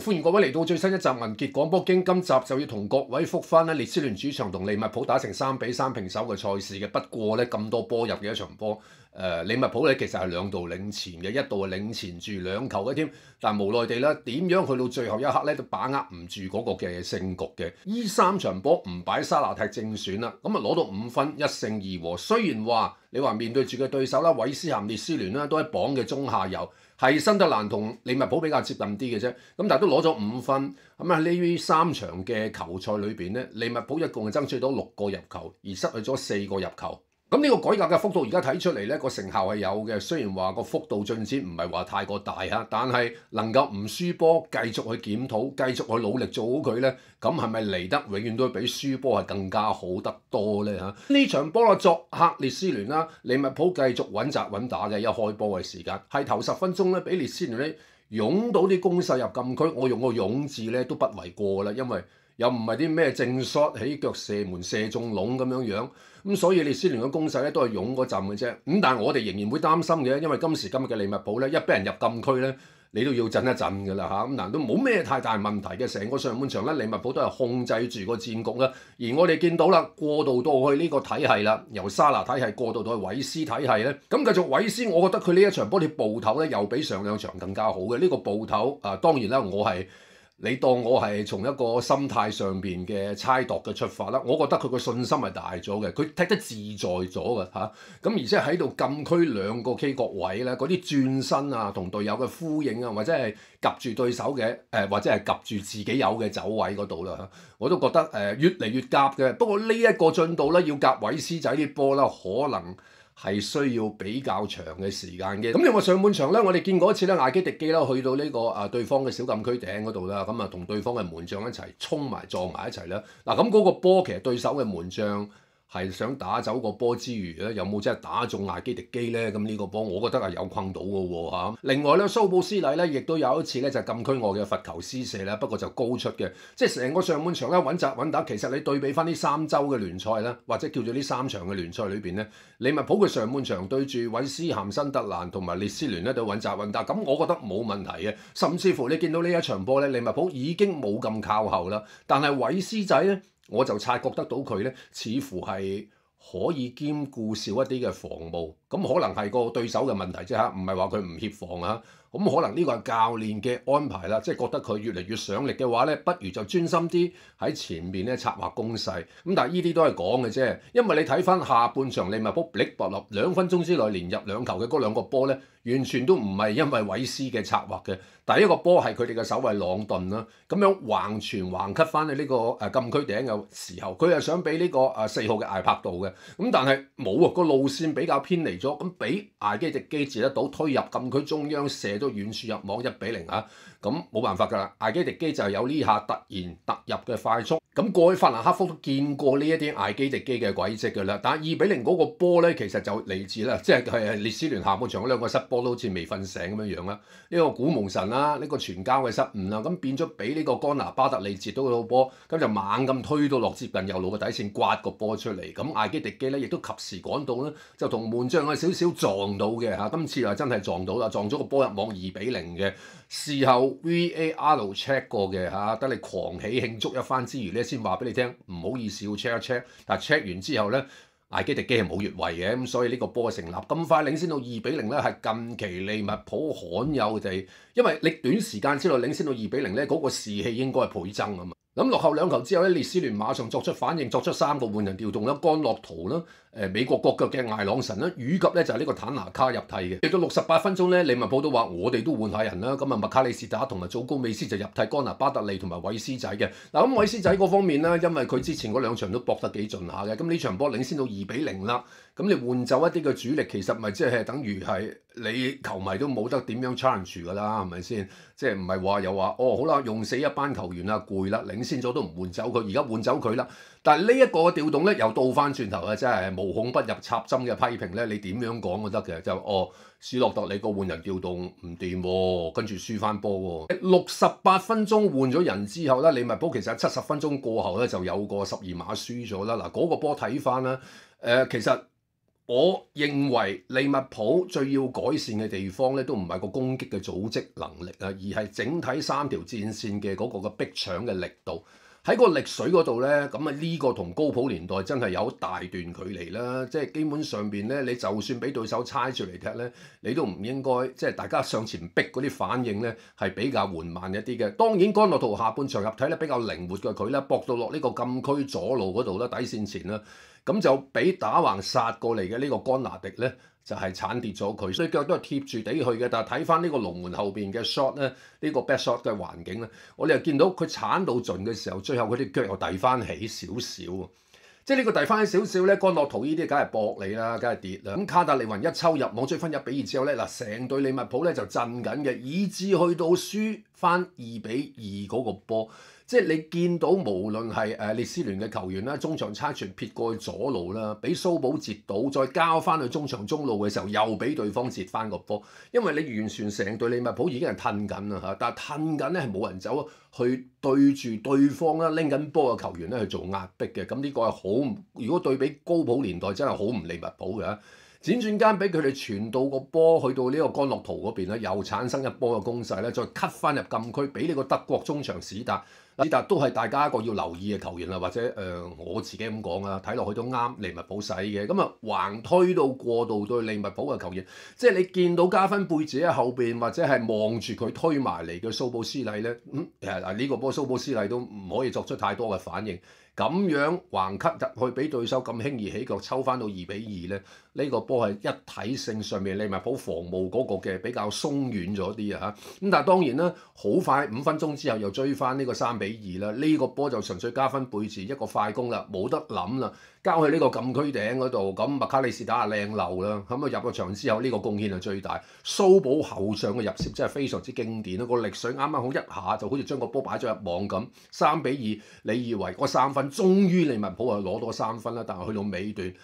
歡迎各位嚟到最新一集文傑廣播經，今集就要同各位復翻咧列斯聯主場同利物浦打成3-3平手嘅賽事嘅。不過咧咁多波入嘅一場波，利物浦咧其實係2度領前嘅，一度係領前住2球嘅添。但無奈地咧，點樣去到最後一刻咧都把握唔住嗰個嘅勝局嘅。依3場波唔擺沙拿踢正選啦，咁啊攞到5分1勝2和。雖然話你話面對住嘅對手啦，韋斯咸列斯聯啦都喺榜嘅中下游。係新特蘭同利物浦比較接近啲嘅啫，咁但係都攞咗5分。咁啊呢3場嘅球賽裏邊咧，利物浦一共係爭取到6個入球，而失去咗4個入球。咁呢個改革嘅幅度而家睇出嚟咧，個成效係有嘅。雖然話個幅度進展唔係話太過大嚇，但係能夠唔輸波，繼續去檢討，繼續去努力做好佢咧，咁係咪嚟得永遠都比輸波係更加好得多咧嚇？呢場波啦，作客列斯聯啦，利物浦繼續穩紮穩打嘅。一開波嘅時間係頭10分鐘咧，俾列斯聯咧湧到啲攻勢入禁區，我用個湧字咧都不為過啦，因為又唔係啲咩正 shot 起腳射門射中籠咁樣樣，咁所以列斯聯嘅攻勢咧都係湧嗰陣嘅啫。咁但係我哋仍然會擔心嘅，因為今時今日嘅利物浦咧，一俾人入禁區咧，你都要震一震㗎啦嚇。咁但都冇咩太大問題嘅，成個上半場咧，利物浦都係控制住個戰局啦。而我哋見到啦，過渡到去呢個體系啦，由沙拿體系過渡到去韋斯體系咧，咁繼續韋斯，我覺得佢呢一場波啲步頭咧又比上2場更加好嘅。呢個步頭當然啦，你當我係從一個心態上邊嘅猜度嘅出發啦，我覺得佢個信心係大咗嘅，佢踢得自在咗嘅嚇。咁而且喺度禁區2個 K 角位咧，嗰啲轉身啊，同隊友嘅呼應啊，或者係夾住對手嘅或者係夾住自己有嘅走位嗰度啦嚇，我都覺得越嚟越夾嘅。不過呢一個進度咧，要夾韋斯仔啲波啦，可能係需要比較長嘅時間嘅。咁另外上半場咧，我哋見過一次咧，艾基迪基啦去到呢個對方嘅小禁區頂嗰度啦，咁啊同對方嘅門將一齊衝埋撞埋一齊啦。嗱咁嗰個波其實對手嘅門將係想打走個波之餘咧，有冇真係打中艾基迪基咧？咁呢個波我覺得係有困到嘅喎嚇。另外咧，蘇布斯禮咧亦都有一次咧就禁區外嘅罰球施射啦，不過就高出嘅。即係成個上半場咧穩紮穩打。其實你對比翻呢3週嘅聯賽啦，或者叫做呢3場嘅聯賽裏邊咧，利物浦嘅上半場對住韋斯咸、新特蘭同埋列斯聯咧都穩紮穩打，咁我覺得冇問題嘅。甚至乎你見到呢一場波咧，利物浦已經冇咁靠後啦，但係韋斯仔咧，我就察覺得到佢咧，似乎係可以兼顧少一啲嘅防務，咁可能係個對手嘅問題啫嚇，唔係話佢唔協防啊。咁可能呢個係教練嘅安排啦，即係覺得佢越嚟越上力嘅話咧，不如就專心啲喺前面咧策劃攻勢。咁但係呢啲都係講嘅啫，因為你睇翻下半場利物浦力搏落2分鐘之內連入2球嘅嗰2個波咧，完全都唔係因為韋斯嘅策劃嘅。第一個波係佢哋嘅守衞朗頓啦，咁樣橫傳橫cut翻去呢個禁區頂嘅時候，佢係想俾呢個4號嘅艾柏度嘅，咁但係冇啊，個路線比較偏離咗，咁俾艾基迪基治得到推入禁區中央射到遠處入網1-0嚇，咁冇辦法㗎啦，艾基迪基就係有呢下突然突入嘅快速。咁過去法蘭克福都見過呢一啲艾基迪基嘅軌跡㗎啦，但係2-0嗰個波咧，其實就嚟自啦，即係列斯聯下半場嗰2個失波都好似未瞓醒咁樣樣啦。呢個古蒙神啦，呢個傳交嘅失誤啦，咁變咗俾呢個干拿巴特利接到個波，咁就猛咁推到落接近右路嘅底線，刮個波出嚟。咁艾基迪基咧亦都及時趕到啦，就同門將有少少撞到嘅嚇。今次啊真係撞到啦，撞咗個波入網2-0嘅。事後 VAR check 過嘅嚇，得你狂喜慶祝一番之餘咧，先話俾你聽，唔好意思要 check 一 check，但係 check 完之後咧，艾基迪基係冇越位嘅，咁所以呢個波成立。咁快領先到2-0咧，係近期利物浦罕有地，因為你短時間之內領先到2-0咧，嗰個士氣應該係倍增啊嘛。咁落後2球之後咧，列斯聯馬上作出反應，作出3個換人調動啦，干諾圖啦，美國國腳嘅艾朗臣啦，以及咧就係呢個坦拿卡入替嘅。嚟到68分鐘咧，利物浦都話我哋都換下人啦，咁啊麥卡利士打同埋祖高美斯就入替干拿巴特利同埋韋斯仔嘅。嗱咁韋斯仔嗰方面咧，因為佢之前嗰2場都搏得幾盡下嘅，咁呢場波領先到2-0啦。咁你換走一啲嘅主力，其實咪即係等於係你球迷都冇得點樣 challenge 㗎啦，係咪先？即係唔係話又話好啦，用死一班球員啦，攰啦，領先咗都唔換走佢，而家換走佢啦。但係呢一個調動咧，又倒翻轉頭啊！真係無孔不入插針嘅批評咧，你點樣講都得嘅，就史洛特你個換人調動唔掂喎，跟住輸翻波喎。68分鐘換咗人之後咧，利物浦其實喺70分鐘過後咧就有個12碼輸咗啦。嗱，嗰個波睇翻啦，其實我認為利物浦最要改善嘅地方咧，都唔係個攻擊嘅組織能力啊，而係整體三條戰線嘅嗰個嘅逼搶嘅力度。喺個力水嗰度咧，咁啊呢個同高普年代真係有大段距離啦。即係基本上邊咧，你就算俾對手猜住嚟踢咧，你都唔應該即係大家上前逼嗰啲反應咧係比較緩慢一啲嘅。當然，干諾圖下半場入體咧比較靈活嘅佢咧，搏到落呢個禁區左路嗰度啦，底線前啦。咁就俾打橫殺過嚟嘅呢個干拿迪咧，就係鏟跌咗佢，所以腳都係貼住地去嘅。但係睇翻呢個龍門後邊嘅 shot 咧，呢個 back shot 嘅環境咧，我哋又見到佢鏟到盡嘅時候，最後佢啲腳又遞翻起少少。即係呢個遞翻起少少咧，干諾圖呢啲梗係搏你啦，梗係跌啦。咁卡達利雲一抽入網追分1-2之後咧，嗱成隊利物浦咧就震緊嘅，以至去到輸翻2-2嗰個波。即係你見到無論係列斯聯嘅球員啦，中場差傳撇過去左路啦，俾蘇寶截到，再交翻去中場中路嘅時候，又俾對方截翻個波。因為你完全成隊利物浦已經係褪緊啦嚇，但係褪緊咧係冇人走去對住對方啦，拎緊波嘅球員咧去做壓迫嘅。咁呢個係好，如果對比高普年代真係好唔利物浦嘅。輾轉間俾佢哋傳到個波去到呢個干諾圖嗰邊咧，又產生一波嘅攻勢咧，再 cut 翻入禁區，俾呢個德國中場史達。史達都係大家一個要留意嘅球員啦，或者我自己咁講啊，睇落去都啱利物浦使嘅。咁啊橫推到過渡對利物浦嘅球員，即係你見到加分貝治喺後邊，或者係望住佢推埋嚟嘅蘇布斯利咧，呢個波蘇布斯利都唔可以作出太多嘅反應。咁樣橫cut入去俾對手咁輕易起腳抽翻到2-2咧，呢個波係一體性上面利物浦防務嗰個嘅比較鬆軟咗啲啊嚇。咁但係當然啦，好快5分鐘之後又追翻呢個3-2啦，呢個波就純粹加分貝治一個快攻啦，冇得諗啦，交去呢個禁區頂嗰度，咁麥卡利士打下靚漏啦，咁啊入咗場之後呢個貢獻係最大。蘇寶後上嘅入攝真係非常之經典啦，個力水啱啱好一下就好似將個波擺咗入網咁。3-2，你以為嗰3分終於利物浦啊攞多3分啦，但係去到尾段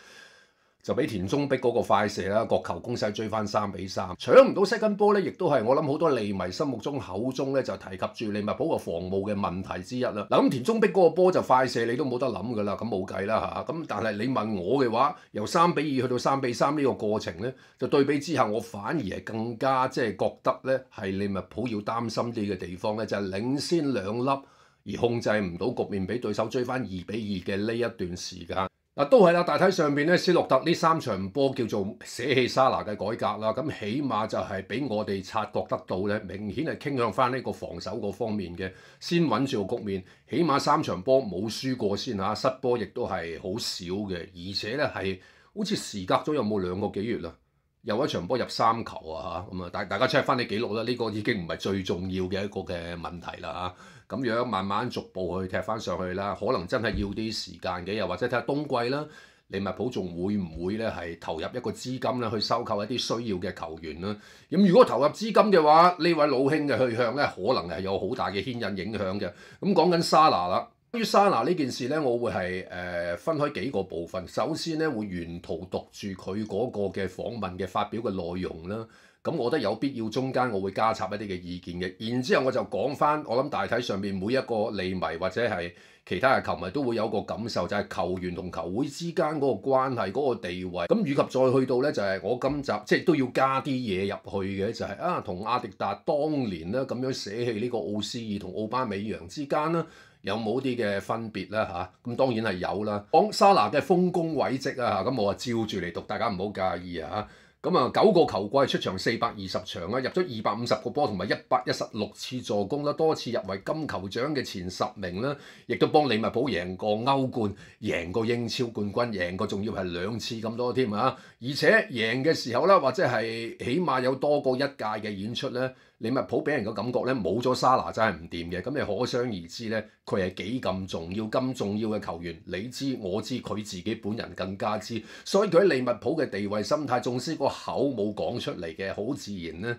就俾田中碧嗰個快射啦，角球攻勢追翻3-3，搶唔到second波咧，亦都係我諗好多利迷心目中口中咧就提及住利物浦個防務嘅問題之一啦。嗱咁田中碧嗰個波就快射你都冇得諗㗎啦，咁冇計啦嚇。咁但係你問我嘅話，由3-2去到3-3呢個過程咧，就對比之下，我反而係更加即係覺得咧係利物浦要擔心啲嘅地方咧，就係領先2粒而控制唔到局面，俾對手追翻2-2嘅呢一段時間。嗱都係啦，大體上邊咧，斯洛特呢3場波叫做捨棄沙拿嘅改革啦，咁起碼就係俾我哋察覺得到咧，明顯係傾向翻呢個防守嗰方面嘅，先穩住個局面，起碼3場波冇輸過先嚇，失波亦都係好少嘅，而且咧係好似時隔咗有冇2個幾月啦，又一場波入3球啊嚇，咁啊大家 check 翻啲記錄啦，呢個已經唔係最重要嘅一個嘅問題啦嚇。咁樣慢慢逐步去踢翻上去啦，可能真係要啲時間嘅，又或者睇下冬季啦，利物浦仲會唔會咧係投入一個資金咧去收購一啲需要嘅球員啦？咁如果投入資金嘅話，呢位老兄嘅去向咧，可能係有好大嘅牽引影響嘅。咁講緊沙拿啦，關於沙拿呢件事咧，我會係分開幾個部分。首先咧，會沿途讀住佢嗰個嘅訪問嘅發表嘅內容啦。咁我覺得有必要中間我會加插一啲嘅意見嘅，然之後我就講翻，我諗大體上面每一個利迷或者係其他嘅球迷都會有個感受，就係球員同球會之間嗰個關係、嗰個地位，咁以及再去到咧就係我今集即係都要加啲嘢入去嘅，就係同阿迪達當年咧咁樣捨棄呢個奧斯爾同奧巴美揚之間啦，有冇啲嘅分別啦嚇？咁當然係有啦。講沙拿嘅豐功偉績啊嚇，咁我照住嚟讀，大家唔好介意啊。咁啊9個球季出場420場啦，入咗250個波同埋116次助攻啦，多次入圍金球獎嘅前10名啦，亦都幫利物浦贏過歐冠、贏過英超冠軍、贏過仲要係2次咁多添啊！而且贏嘅時候啦，或者係起碼有多過1屆嘅演出咧，利物浦俾人嘅感覺咧冇咗沙拿真係唔掂嘅，咁你可想而知咧，佢係幾咁重要、咁重要嘅球員，你知我知，佢自己本人更加知，所以佢喺利物浦嘅地位、心態，縱使個口冇講出嚟嘅，好自然咧，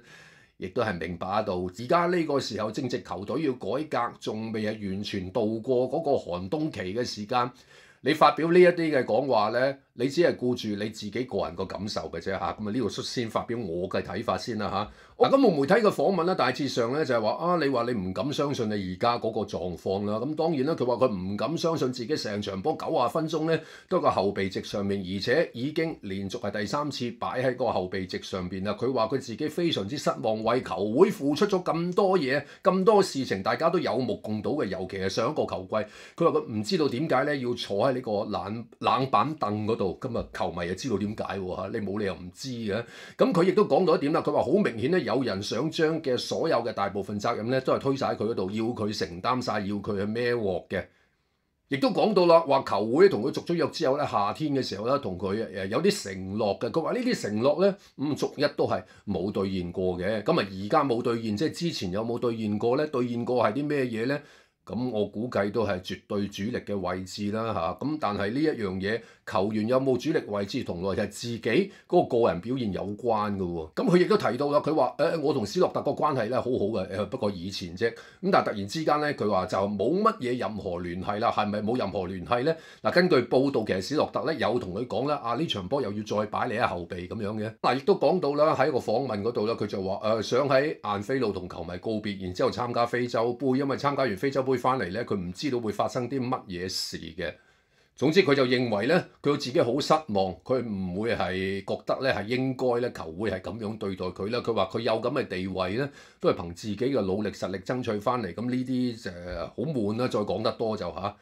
亦都係明白得到。而家呢個時候正值球隊要改革，仲未係完全度過嗰個寒冬期嘅時間。你發表呢一啲嘅講話咧，你只係顧住你自己個人個感受嘅啫嚇。咁啊呢度率先發表我嘅睇法先啦嚇。咁媒體嘅訪問咧，大致上咧就係話你話你唔敢相信你而家嗰個狀況啦。咁當然啦，佢話佢唔敢相信自己成場波90分鐘咧都喺個後備席上面，而且已經連續係第3次擺喺個後備席上邊啦。佢話佢自己非常之失望，為球會付出咗咁多嘢、咁多事情，大家都有目共睹嘅。尤其係上一個球季，佢話佢唔知道點解咧要坐喺呢個冷板凳嗰度。咁啊，球迷就知道點解喎，你冇理由唔知嘅。咁佢亦都講到一點啦，佢話好明顯咧，有人想將嘅所有嘅大部分責任咧，都係推晒喺佢嗰度，要佢承擔晒，要佢去孭鑊嘅。亦都講到啦，話球會同佢續咗約之後咧，夏天嘅時候咧，同佢有啲承諾嘅。佢話呢啲承諾咧，逐一都係冇兌現過嘅。咁啊，而家冇兌現，即係之前有冇兌現過咧？兌現過係啲咩嘢咧？咁我估計都係絕對主力嘅位置啦嚇。咁但係呢一樣嘢，球員有冇主力位置同內係自己嗰個人表現有關嘅喎。咁佢亦都提到啦，佢話我同史諾特個關係咧好好嘅，不過以前啫。咁但係突然之間咧，佢話就冇乜嘢任何聯繫啦。係咪冇任何聯繫咧？嗱，根據報道，其實史諾特咧有同佢講啦，呢場波又要再擺你喺後備咁樣嘅。嗱，亦都講到啦，喺一個訪問嗰度咧，佢就話想喺晏菲路同球迷告別，然之後參加非洲杯，因為參加完非洲杯翻嚟咧，佢唔知道會發生啲乜嘢事嘅。總之佢就認為咧，佢自己好失望，佢唔會係覺得咧係應該咧球會係咁樣對待佢啦。佢話佢有咁嘅地位咧，都係憑自己嘅努力實力爭取翻嚟。咁呢啲就好悶啦，再講得多就嚇。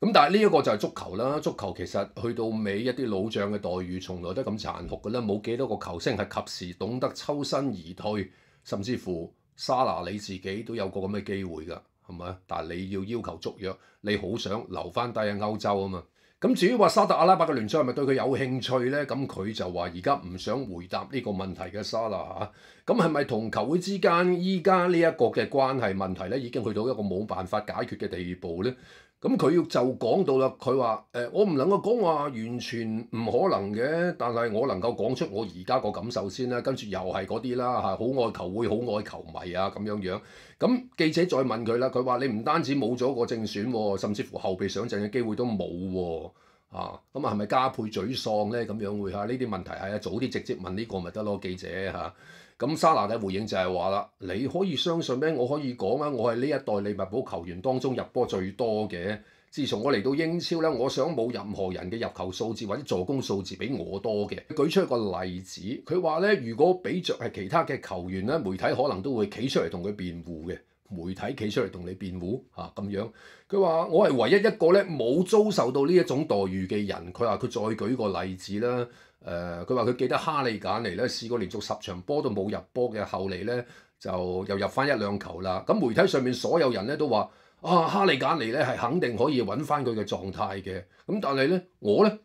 咁但係呢一個就係足球啦。足球其實去到尾一啲老將嘅待遇，從來都咁殘酷嘅啦。冇幾多個球星係及時懂得抽身而退，甚至乎沙拿你自己都有個咁嘅機會㗎。係咪？但係你要求續約，你好想留翻低喺歐洲啊嘛。咁至於話沙特阿拉伯嘅聯賽係咪對佢有興趣咧？咁佢就話而家唔想回答呢個問題嘅沙拿嚇。咁係咪同球會之間依家呢一個嘅關係問題咧，已經去到一個冇辦法解決嘅地步咧？咁佢就講到啦，佢話我唔能夠講話完全唔可能嘅，但係我能夠講出我而家個感受先啦。跟住又係嗰啲啦嚇，好愛球會，好愛球迷啊咁樣樣。咁記者再問佢啦，佢話你唔單止冇咗個正選喎，甚至乎後備上陣嘅機會都冇喎。咁係咪加倍沮喪咧？咁樣會嚇呢啲問題係早啲直接問呢個咪得咯，記者嚇。咁沙拿嘅回應就係話啦，你可以相信咩？我可以講啊，我係呢一代利物浦球員當中入波最多嘅。自從我嚟到英超咧，我想冇任何人嘅入球數字或者助攻數字比我多嘅。舉出一個例子，佢話咧，如果比着係其他嘅球員咧，媒體可能都會企出嚟同佢辯護嘅。媒體企出嚟同你辯護咁樣。佢話我係唯一一個咧冇遭受到呢一種待遇嘅人。佢話佢再舉個例子啦。佢話佢記得哈利簡尼咧試過連續10場波都冇入波嘅，後嚟咧就又入翻1、2球啦。咁媒體上面所有人咧都話哈利簡尼咧係肯定可以揾翻佢嘅狀態嘅。咁但係咧我咧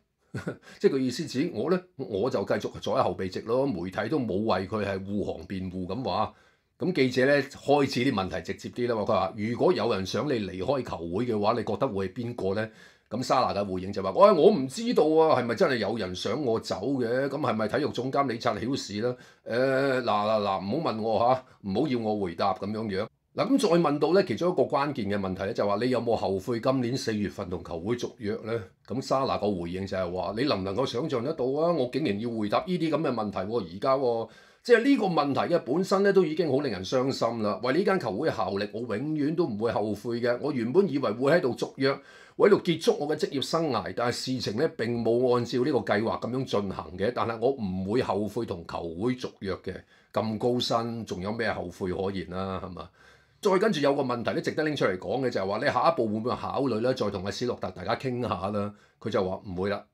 即係個意思指我咧我就繼續坐喺後備席咯。媒體都冇為佢係護航辯護咁話。咁記者咧開始啲問題直接啲啦。佢話如果有人想你離開球會嘅話，你覺得會係邊個咧？咁沙拿嘅回應就話：我唔知道啊，係咪真係有人想我走嘅？咁係咪體育總監理察曉士啦？唔好問我嚇，唔好要我回答咁樣樣。咁再問到咧，其中一個關鍵嘅問題咧，就話你有冇後悔今年4月份同球會續約咧？咁沙拿個回應就係話：你能唔能夠想像得到啊？我竟然要回答呢啲咁嘅問題喎，而家即係呢個問題嘅本身咧，都已經好令人傷心啦。為呢間球會效力，我永遠都唔會後悔嘅。我原本以為會喺度續約，會喺度結束我嘅職業生涯，但係事情咧並冇按照呢個計劃咁樣進行嘅。但係我唔會後悔同球會續約嘅。咁高薪，仲有咩後悔可言啦？係嘛？再跟住有個問題咧，值得拎出嚟講嘅就係話，你下一步會唔會考慮咧，再同阿史諾特大家傾下啦？佢就話唔會啦，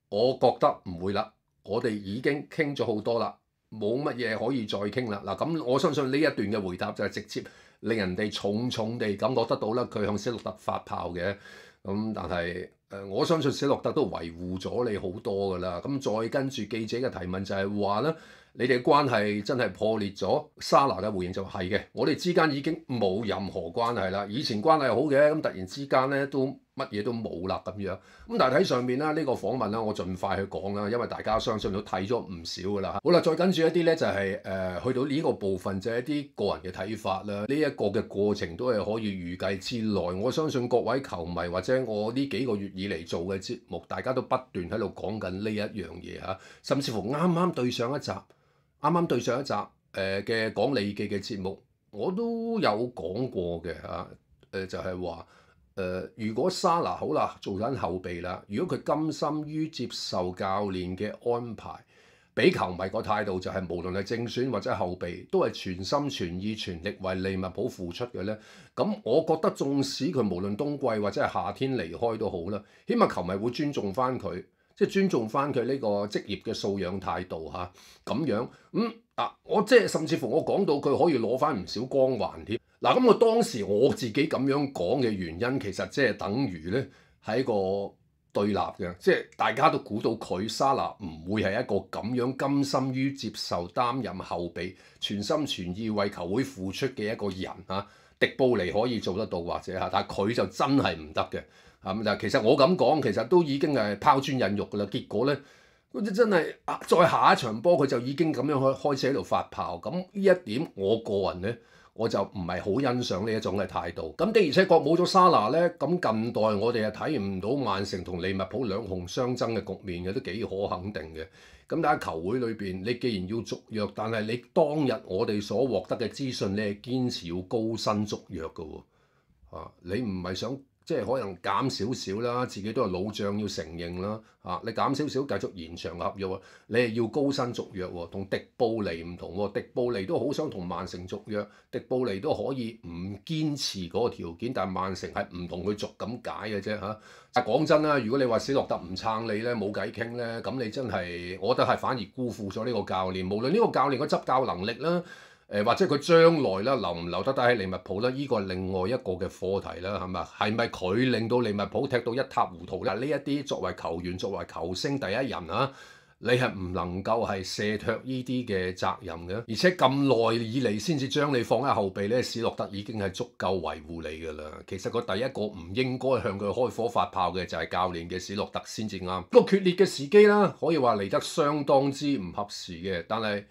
我覺得唔會啦，我哋已經傾咗好多啦。冇乜嘢可以再傾啦。嗱，咁我相信呢一段嘅回答就係直接令人哋重重地感覺得到啦，佢向史諾特發炮嘅。咁但係我相信史諾特都維護咗你好多㗎啦。咁再跟住記者嘅提問就係話咧，你哋嘅關係真係破裂咗？沙拿嘅回應就係嘅，我哋之間已經冇任何關係啦。以前關係好嘅，咁突然之間咧都乜嘢都冇啦咁樣。咁但係睇上面啦，呢個訪問啦，我盡快去講啦，因為大家相信都睇咗唔少噶啦。好啦，再跟住一啲咧就係去到呢個部分就係一啲個人嘅睇法啦。呢一個嘅過程都係可以預計之內。我相信各位球迷或者我呢幾個月以嚟做嘅節目，大家都不斷喺度講緊呢一樣嘢嚇，甚至乎啱啱對上一集嘅講利記嘅節目，我都有講過嘅嚇。就係話如果沙拿好啦，做緊後備啦，如果佢甘心於接受教練嘅安排，俾球迷個態度就係無論係正選或者後備，都係全心全意全力為利物浦付出嘅咧。咁我覺得縱使佢無論冬季或者係夏天離開都好啦，起碼球迷會尊重翻佢，即係尊重翻佢呢個職業嘅素養態度嚇。咁樣我即係甚至乎我講到佢可以攞翻唔少光環添。嗱，咁我當時我自己咁樣講嘅原因，其實即係等於咧係一個對立嘅，即係大家都估到佢沙拿唔會係一個咁樣甘心於接受擔任後備、全心全意為球會付出嘅一個人嚇。迪布尼可以做得到或者嚇，但係佢就真係唔得嘅。但其實我咁講，其實都已經係拋磚引玉㗎啦。結果咧，真係再下一場波佢就已經咁樣開始喺度發炮。咁呢一點我個人咧，我就唔係好欣賞呢一種嘅態度。咁的而且確冇咗沙拿咧，咁近代我哋係睇唔到曼城同利物浦兩雄相爭嘅局面嘅，都幾可肯定嘅。咁但係球會裏邊，你既然要續約，但係你當日我哋所獲得嘅資訊，你係堅持要高薪續約嘅喎。你唔係想即係可能減少少啦，自己都係老將要承認啦。你減少少繼續延長合約喎，你係要高薪續約喎，同迪布尼唔同喎。迪布尼都好想同曼城續約，迪布尼都可以唔堅持嗰個條件，但係曼城係唔同佢續咁解嘅啫嚇。但係講真啦，如果你話史諾特唔撐你咧，冇計傾咧，咁你真係我覺得係反而辜負咗呢個教練。無論呢個教練嘅執教能力啦。或者佢將來咧留唔留得低喺利物浦咧？呢個係另外一個嘅課題啦，係咪？係咪佢令到利物浦踢到一塌糊塗咧？呢一啲作為球員、作為球星第一人啊，你係唔能夠係卸脱呢啲嘅責任嘅。而且咁耐以嚟先至將你放喺後備咧，史諾德已經係足夠維護你㗎啦。其實佢第一個唔應該向佢開火發炮嘅就係教練嘅史諾德先至啱。個決裂嘅時機啦，可以話嚟得相當之唔合時嘅，但係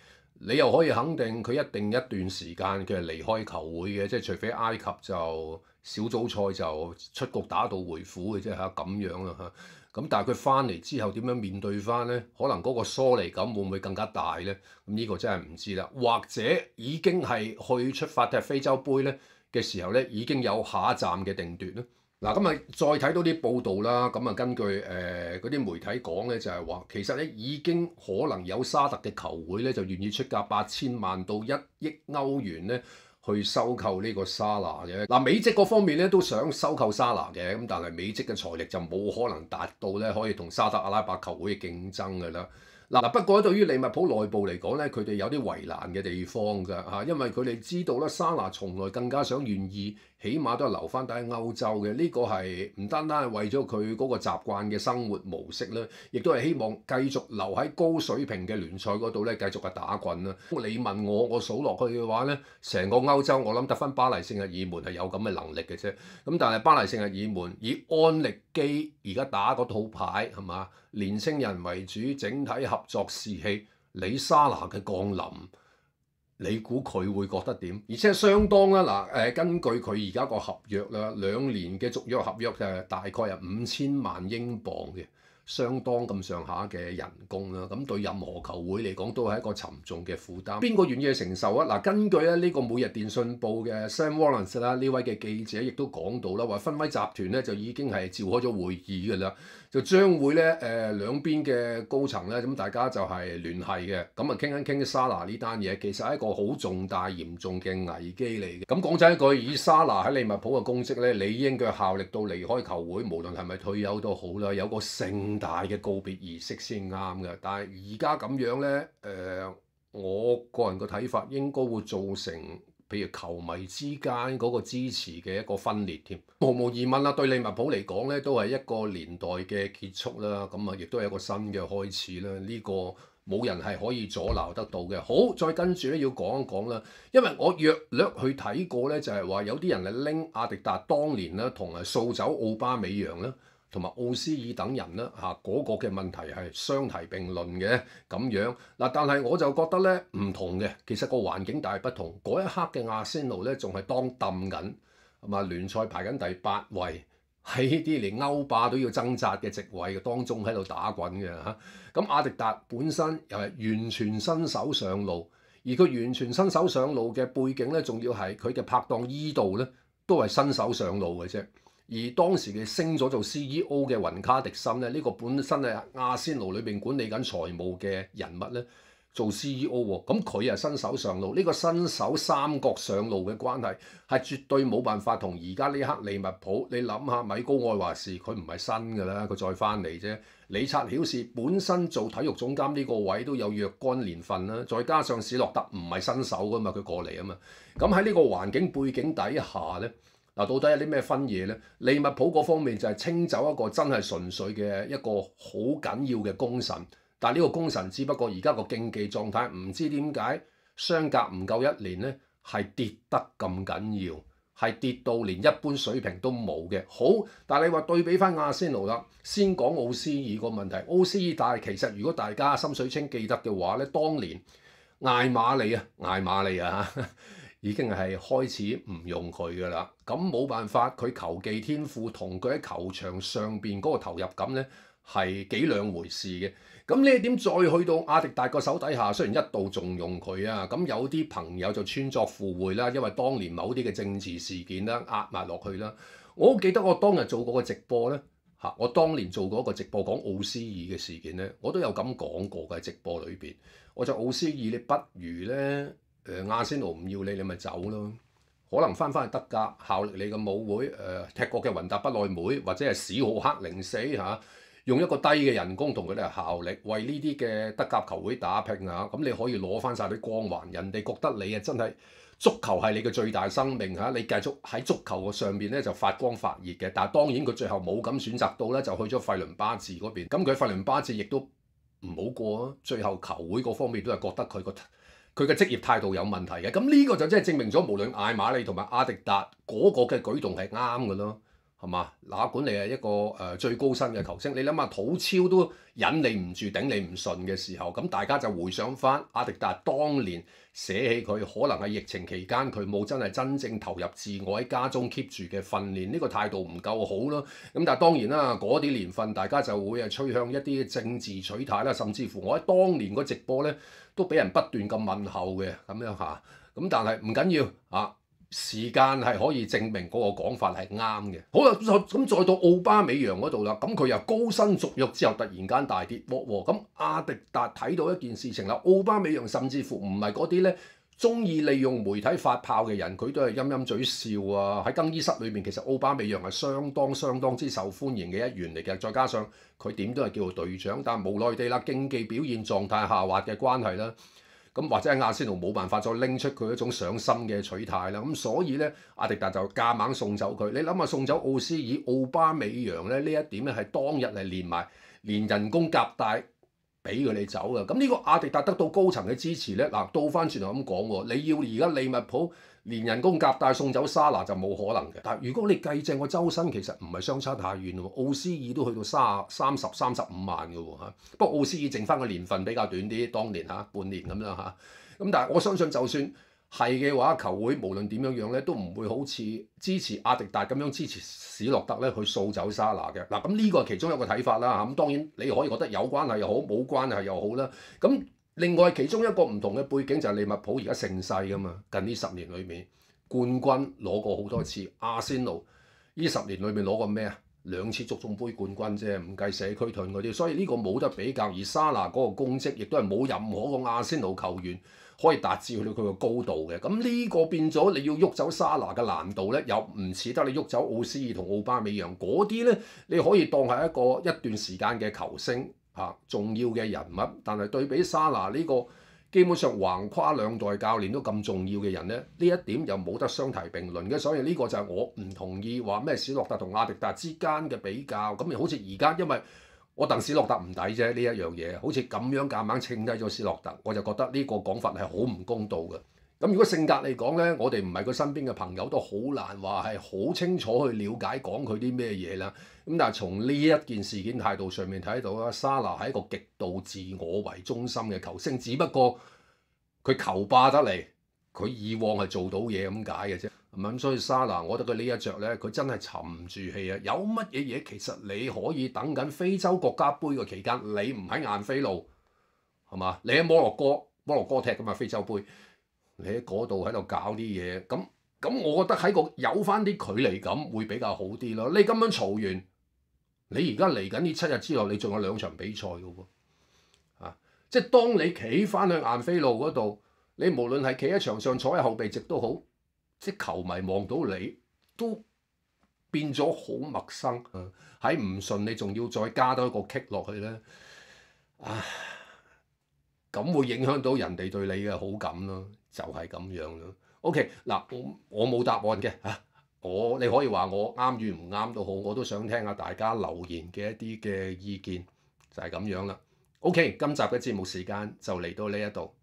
你又可以肯定佢一定一段時間佢係離開球會嘅，即係除非埃及就小組賽就出局打道回府嘅啫嚇，咁樣啦嚇。咁但係佢翻嚟之後點樣面對翻咧？可能嗰個疏離感會唔會更加大咧？咁呢個真係唔知啦。或者已經係去出發踢非洲杯咧嘅時候咧，已經有下一站嘅定奪咧。嗱，咁再睇到啲報道啦，咁根據嗰啲媒體講咧，就係話其實咧已經可能有沙特嘅球會咧就願意出價8000萬到1億歐元咧去收購呢個沙拿嘅。嗱，美職嗰方面咧都想收購沙拿嘅，咁但係美職嘅財力就冇可能達到咧可以同沙特阿拉伯球會嘅競爭㗎啦。不過對於利物浦內部嚟講咧，佢哋有啲為難嘅地方㗎嚇，因為佢哋知道咧沙拿從來更加想願意，起碼都係留翻低喺歐洲嘅。呢個係唔單單係為咗佢嗰個習慣嘅生活模式咧，亦都係希望繼續留喺高水平嘅聯賽嗰度咧，繼續嘅打滾啦。你問我數落去嘅話咧，成個歐洲我諗得翻巴黎聖日耳門係有咁嘅能力嘅啫。咁但係巴黎聖日耳門以安力基而家打嗰套牌係嘛？年青人為主，整體合作士氣，李沙拿嘅降臨，你估佢會覺得點？而且相當啦，根據佢而家個合約啦，2年嘅續約合約就大概係5000萬英鎊嘅，相當咁上下嘅人工啦。咁對任何球會嚟講都係一個沉重嘅負擔。邊個願意去承受啊？嗱，根據咧呢個每日電訊報嘅 Sam Wallace 啦，呢位嘅記者亦都講到啦，話芬威集團咧就已經係召開咗會議㗎啦。就將會咧兩邊嘅高層咧，咁大家就係聯繫嘅，咁傾一傾沙拿呢單嘢，其實係一個好重大嚴重嘅危機嚟嘅。咁講真一句，以沙拿喺利物浦嘅功績咧，理應佢效力到離開球會，無論係咪退休都好啦，有個盛大嘅告別儀式先啱嘅。但係而家咁樣咧，我個人嘅睇法應該會造成，譬如球迷之間嗰個支持嘅一個分裂添，毫無疑問啦，對利物浦嚟講咧，都係一個年代嘅結束啦。咁亦都係一個新嘅開始啦。呢個冇人係可以阻撓得到嘅。好，再跟住咧要講一講啦，因為我約略去睇過咧，就係話有啲人係拎阿迪達當年咧同掃走奧巴美揚啦，同埋奧斯爾等人啦嚇嗰個嘅問題係相提並論嘅咁樣嗱，但係我就覺得咧唔同嘅，其實個環境大不同。嗰一刻嘅阿仙奴咧仲係當揼緊，係嘛，聯賽排緊第8位。喺呢啲連歐霸都要掙扎嘅席位嘅當中喺度打滾嘅嚇，咁阿迪達本身又係完全新手上路，而佢完全新手上路嘅背景咧，仲要係佢嘅拍檔伊度咧都係新手上路嘅啫。而當時嘅升咗做 CEO 嘅雲卡迪森咧，呢個本身係阿仙奴裏邊管理緊財務嘅人物咧。做 CEO 喎，咁佢係新手上路，呢個新手三角上路嘅關係係絕對冇辦法同而家呢刻利物浦。你諗下，米高愛華士佢唔係新㗎啦，佢再翻嚟啫。理察曉士本身做體育總監呢個位都有若干年份啦，再加上史諾特唔係新手㗎嘛，佢過嚟啊嘛。咁喺呢個環境背景底下咧，嗱到底有啲咩分野咧？利物浦嗰方面就係清走一個真係純粹嘅一個好緊要嘅功臣。但係呢個功臣，只不過而家個競技狀態唔知點解相隔唔夠1年咧，係跌得咁緊要，係跌到連一般水平都冇嘅。好，但係你話對比翻阿仙奴啦，先講奧斯爾個問題。奧斯爾，但係其實如果大家心水清記得嘅話咧，當年艾馬利啊已經係開始唔用佢㗎啦。咁冇辦法，佢球技天賦同佢喺球場上邊嗰個投入感咧係幾兩回事嘅。咁呢一點再去到阿迪達個手底下，雖然一度重用佢啊，咁有啲朋友就穿鑿附會啦，因為當年某啲嘅政治事件啦壓埋落去啦。我好記得我當日做過個直播咧嚇，我當年做過一個直播講奧斯爾嘅事件咧，我都有咁講過嘅直播裏邊。我就奧斯爾，你不如咧阿仙奴唔要你，你咪走咯，可能翻去德甲效力你嘅母會踢過嘅雲達不萊梅或者係史浩克04嚇。用一個低嘅人工同佢哋效力，為呢啲嘅德甲球會打拼啊！咁你可以攞翻晒啲光環，人哋覺得你啊真係足球係你嘅最大生命嚇，你繼續喺足球嘅上邊咧就發光發熱嘅。但係當然佢最後冇咁選擇到咧，就去咗費倫巴治嗰邊。咁佢費倫巴治亦都唔好過啊！最後球會嗰方面都係覺得佢嘅職業態度有問題嘅。咁呢個就真係證明咗，無論艾馬利同埋阿迪達嗰個嘅舉動係啱嘅咯。係嘛？哪管你係一個最高薪嘅球星，你諗下土超都忍你唔住、頂你唔順嘅時候，咁大家就回想翻阿迪達當年捨棄佢，可能喺疫情期間佢冇真係真正投入自我喺家中 keep 住嘅訓練，呢個態度唔夠好咯。咁但係當然啦，嗰啲年份大家就會係趨向一啲政治取態啦，甚至乎我喺當年個直播咧都俾人不斷咁問候嘅咁樣嚇。咁但係唔緊要啊。時間係可以證明嗰個講法係啱嘅。好啦，咁再到奧巴美揚嗰度啦，咁佢又高薪續約之後突然間大跌喎。咁阿迪達睇到一件事情啦，奧巴美揚甚至乎唔係嗰啲咧中意利用媒體發炮嘅人，佢都係陰陰嘴笑啊。喺更衣室裏面，其實奧巴美揚係相當之受歡迎嘅一員嚟嘅。再加上佢點都係叫做隊長，但係無奈地啦，競技表現狀態下滑嘅關係啦。咁或者係阿仙奴冇辦法再拎出佢一種上心嘅取態啦，咁所以咧阿迪達就夾硬送走佢。你諗下送走奧斯爾、奧巴美揚咧，呢一點咧係當日係連人工夾帶俾佢哋走嘅。咁呢個阿迪達得到高層嘅支持咧，嗱倒翻轉頭咁講喎，你要而家利物浦連人工夾帶送走沙拿就冇可能嘅。但係如果你計正個周薪，其實唔係相差太遠喎，奧斯爾都去到35萬嘅喎嚇。不過奧斯爾剩翻個年份比較短啲，當年嚇半年咁樣嚇。咁但係我相信就算係嘅話，球會無論點樣咧，都唔會好似支持阿迪達咁樣支持史諾特咧去掃走沙拿嘅。嗱咁呢個係其中一個睇法啦嚇。咁當然你可以覺得有關係又好，冇關係又好啦。咁另外其中一個唔同嘅背景就係利物浦而家盛世㗎嘛，近呢10年裏面冠軍攞過好多次，阿仙奴呢10年裏面攞過咩啊？2次足總杯冠軍啫，唔計社區盾嗰啲，所以呢個冇得比較。而沙拿嗰個功績亦都係冇任何個阿仙奴球員可以達至去到佢個高度嘅。咁呢個變咗你要喐走沙拿嘅難度咧，又唔似得你喐走奧斯爾同奧巴美揚嗰啲咧，你可以當係一段時間嘅球星。重要嘅人物，但係對比沙拿呢個基本上橫跨2代教練都咁重要嘅人咧，呢一點又冇得相提並論嘅，所以呢個就係我唔同意話咩史諾特同阿迪達之間嘅比較。咁好似而家因為我戥史諾特唔抵啫，呢一樣嘢，好似咁樣夾硬稱低咗史諾特，我就覺得呢個講法係好唔公道嘅。咁如果性格嚟講呢，我哋唔係佢身邊嘅朋友，都好難話係好清楚去了解講佢啲咩嘢啦。咁但係從呢一件事件態度上面睇到啦，沙拿係一個極度自我為中心嘅球星，只不過佢球霸得嚟，佢以往係做到嘢咁解嘅啫。咁所以沙拿，我覺得佢呢一着呢，佢真係沉唔住氣啊！有乜嘢嘢其實你可以等緊非洲國家杯嘅期間，你唔喺晏菲路係嘛？你喺摩洛哥踢㗎嘛非洲杯，你喺嗰度喺度搞啲嘢，咁我覺得喺個有翻啲距離感會比較好啲咯。你咁樣嘈完，你而家嚟緊呢7日之後，你仲有2場比賽嘅喎，即係當你企翻去晏菲路嗰度，你無論係企喺場上坐喺後備席都好。即球迷望到你都變咗好陌生，喺唔順你仲要再加多一個 kick 落去咧，咁會影響到人哋對你嘅好感咯，就係咁樣咯。OK 嗱，我冇答案嘅嚇，你可以話我啱與唔啱都好，我都想聽下大家留言嘅一啲嘅意見，就係咁樣啦。OK，今集嘅節目時間就嚟到呢一度。